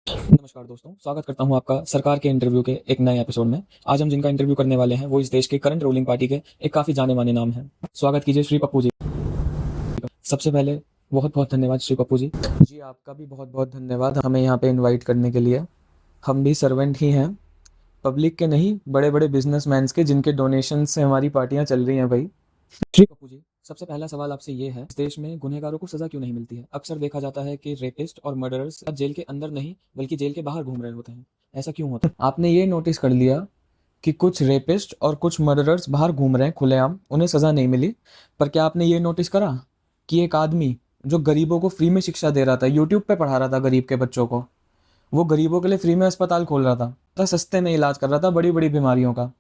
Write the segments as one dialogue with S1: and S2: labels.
S1: नमस्कार दोस्तों, स्वागत करता हूं आपका सरकार के इंटरव्यू के एक नए एपिसोड में। आज हम जिनका इंटरव्यू करने वाले हैं वो इस देश के करंट रूलिंग पार्टी के एक काफी जाने माने नाम हैं। स्वागत कीजिए श्री पप्पू जी का। सबसे पहले बहुत बहुत धन्यवाद श्री पप्पू जी। जी आपका भी बहुत बहुत धन्यवाद हमें यहाँ पे इन्वाइट करने के लिए। हम भी सर्वेंट ही हैं, पब्लिक के नहीं, बड़े बड़े बिजनेसमैन के, जिनके डोनेशन से हमारी पार्टियां चल रही हैं भाई। श्री पप्पू जी, सबसे पहला सवाल आपसे ये है, इस देश में गुनहगारों को सजा क्यों नहीं मिलती है? अक्सर देखा जाता है कि रेपिस्ट और मर्डरर्स जेल के अंदर नहीं बल्कि जेल के बाहर घूम रहे होते हैं। ऐसा क्यों होता है? आपने ये नोटिस कर लिया कि कुछ रेपिस्ट और कुछ मर्डरर्स बाहर घूम रहे हैं खुलेआम, उन्हें सजा नहीं मिली। पर क्या आपने ये नोटिस करा कि एक आदमी जो गरीबों को फ्री में शिक्षा दे रहा था, यूट्यूब पे पढ़ा रहा था गरीब के बच्चों को, वो गरीबों के लिए फ्री में अस्पताल खोल रहा था, तो सस्ते में इलाज कर रहा था बड़ी बड़ी बीमारियों का,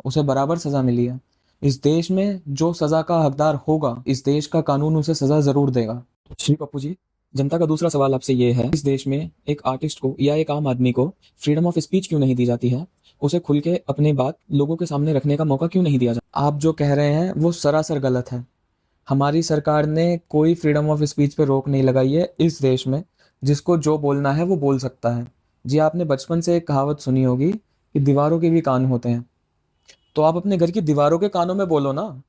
S1: उसे बराबर सजा मिली है। इस देश में जो सजा का हकदार होगा, इस देश का कानून उसे सजा जरूर देगा। श्री पप्पू जी, जनता का दूसरा सवाल आपसे ये है, इस देश में एक आर्टिस्ट को या एक आम आदमी को फ्रीडम ऑफ स्पीच क्यों नहीं दी जाती है? उसे खुल के अपनी बात लोगों के सामने रखने का मौका क्यों नहीं दिया जाता? आप जो कह रहे हैं वो सरासर गलत है। हमारी सरकार ने कोई फ्रीडम ऑफ स्पीच पे रोक नहीं लगाई है इस देश में। जिसको जो बोलना है वो बोल सकता है। जी आपने बचपन से एक कहावत सुनी होगी कि दीवारों के भी कान होते हैं, तो आप अपने घर की दीवारों के कानों में बोलो ना।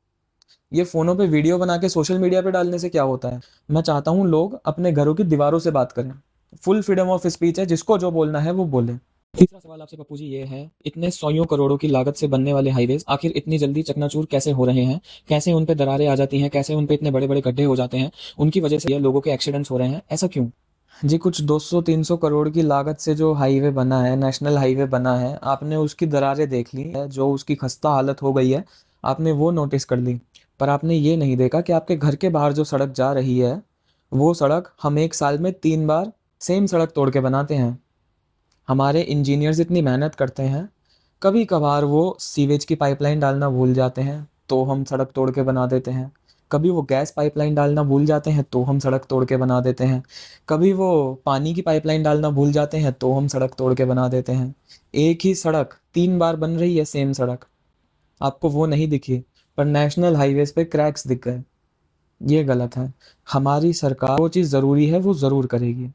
S1: ये फोनों पे वीडियो बना के सोशल मीडिया पे डालने से क्या होता है? मैं चाहता हूँ लोग अपने घरों की दीवारों से बात करें। फुल फ्रीडम ऑफ स्पीच है, जिसको जो बोलना है वो बोले। तीसरा सवाल आपसे पप्पू जी ये है, इतने सौयों करोड़ों की लागत से बनने वाले हाईवेज आखिर इतनी जल्दी चकनाचूर कैसे हो रहे हैं? कैसे उन पे दरारें आ जाती हैं? कैसे उन पे इतने बड़े बड़े गड्ढे हो जाते हैं? उनकी वजह से लोगों के एक्सीडेंट्स हो रहे हैं, ऐसा क्यों? जी कुछ 200-300 करोड़ की लागत से जो हाईवे बना है, नेशनल हाईवे बना है, आपने उसकी दरारें देख ली है, जो उसकी खस्ता हालत हो गई है, आपने वो नोटिस कर ली। पर आपने ये नहीं देखा कि आपके घर के बाहर जो सड़क जा रही है, वो सड़क हम एक साल में 3 बार सेम सड़क तोड़ के बनाते हैं। हमारे इंजीनियर्स इतनी मेहनत करते हैं, कभी कभार वो सीवेज की पाइपलाइन डालना भूल जाते हैं तो हम सड़क तोड़ के बना देते हैं। कभी वो गैस पाइपलाइन डालना भूल जाते हैं तो हम सड़क तोड़ के बना देते हैं। कभी वो पानी की पाइपलाइन डालना भूल जाते हैं तो हम सड़क तोड़ के बना देते हैं। एक ही सड़क 3 बार बन रही है, सेम सड़क, आपको वो नहीं दिखी, पर नेशनल हाईवेज पे क्रैक्स दिख गए। ये गलत है। हमारी सरकार वो चीज़ ज़रूरी है वो ज़रूर करेगी।